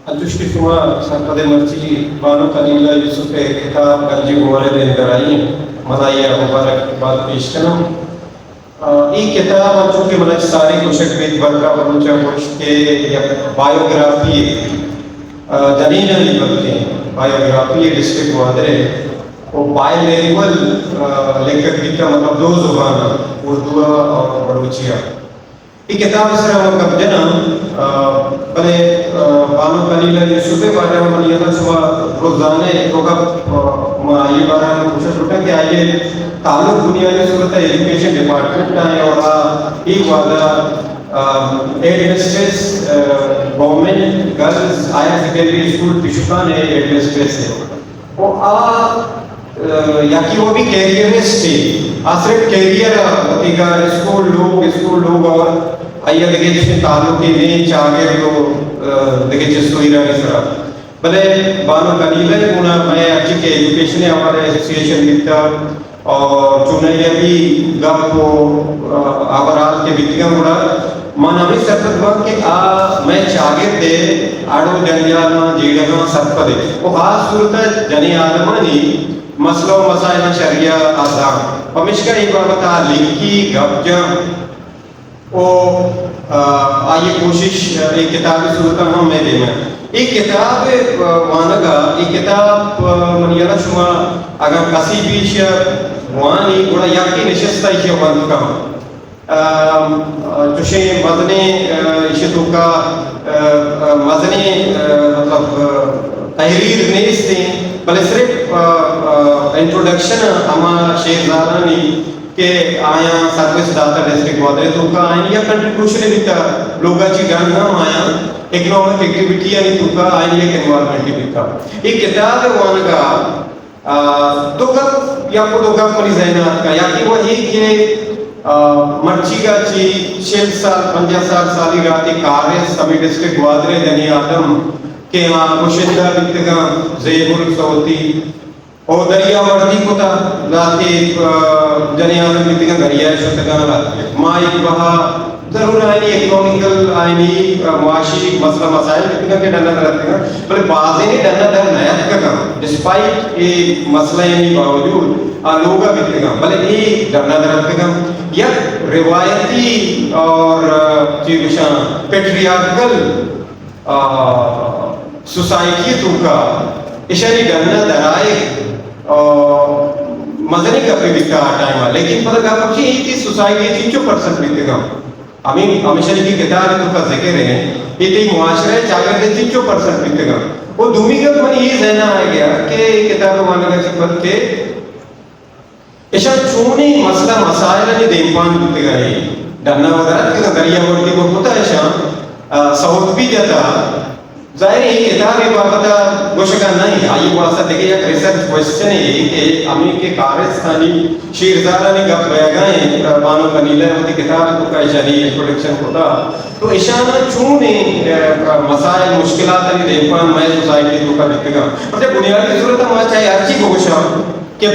Altushki Kuma Sarkade Marchi Banu Kanila Yusuf Kitab Ganji Umare Den Garai Madaya Mubarak Bad पेश करना ये किताब चूँकि मतलब सारी कुशक वेद वर्गा वरुचा कुछ के या बायोग्राफी जनीना लिखते हैं बायोग्राफी डिस्ट्रिक्ट वादरे वो बायलिंगुअल लेखक भी का मतलब दो जुबान उर्दू और बलूचिया ये किताब सर हम कब जना बने बानो कनीला यूसुफ बारे में मन यह सुबह रोजाने रोगा ये बारे में पूछा छोटा कि आइए तालुक बुनियादी सूरत एजुकेशन डिपार्टमेंट का है और ये वाला एडमिनिस्ट्रेस government girls higher secondary school Pishukan है एडमिनिस्ट्रेस है वो या कि वो भी कैरियरिस्ट है सिर्फ कैरियर होतीगा स्कूल लोग और आइए देखिए जिसमें तालुक के में चागे तो देखिए जिसको ही रहा सरा भले बानो कनीला उन्हें मैं अच्छी के एजुकेशन है हमारे एसोसिएशन मिलता और चुनाई भी गप को आवारात के बितियां उड़ा मानवी सत्ता के मैं चागे थे आड़ो जंजाल जीड़ना सत्पदे वो हाथ सूरत जने आदमानी मसलो मसाइल शरिया आज़ाम पमिश्का एक बार बता लिखी गपजा ओ आइए कोशिश एक किताबी सूरत हम में देना एक किताब वानगा एक किताब मनियाला शुमा अगर कसी बीच वानी गुड़ा याकी निशस्ता इसे वानगा तुझे मदने इसे तो का मदने मतलब तहरीर नहीं से बल्कि सिर्फ इंट्रोडक्शन हमारा शेरजारानी के आया सर्विस दाता डिस्ट्रिक्ट वादरे तो का आया कंट्रीब्यूशन भी था लोगाची गाना आया इकोनॉमिक एक्टिविटी यानी तो का आया एक एनवायरनमेंट भी था एक किताब है वहाँ का तो कब या को तो कब मरी ज़हनात का या कि वो एक ये मर्ची का ची 6 साल 50 साली राती कार्य समी डिस्ट्रिक्ट वादरे जनी आदम के वहाँ कुशिंदा बितगा ज़ेबुल सौती और दरिया वर्दी को था लाते जने आदम बितगा दरिया शुद्धगान लाते माइक वहाँ जरूर आयनी इकोनॉमिकल आयनी मुआशी मसला मसाइल बितगा के डरना रहते हैं पर बाज़े ने डरना डर नया का डिस्पाइट ये मसला यानी बावजूद लोगा बितगा भले ये डरना रहते हैं या रिवायती और चीज़ पेट्रियार्कल सोसाइटी तो का इशारी डरना दराए मजने का पे बिका टाइम लेकिन पता का पक्षी ये थी सोसाइटी 3% बिकेगा हमें हमेशा की किताब तो का जिक्र है ये थी मुआशरे चाहे थे 3% बिकेगा वो दुमिगत मन ये कहना आ गया कि किताब वाले का सिफत के इशा चुनी मसला मसाइल ने देपान बिकेगा ये डरना वगैरह कि दरिया वर्दी को होता है शाम साउथ भी जाता जाहिर है किताब ये बाबता गोशका नहीं आई वास्ता देखिए एक रिसर्च क्वेश्चन है कि अमी के कारस्थानी शेरजारा ने गप रह गए बानो कनीला होती किताब को का इशारी इंट्रोडक्शन होता तो इशारा चूने मसाइल मुश्किलात नहीं देपान मैं सोसाइटी को का दिखेगा मतलब बुनियादी जरूरत हम चाहे हर चीज गोशा के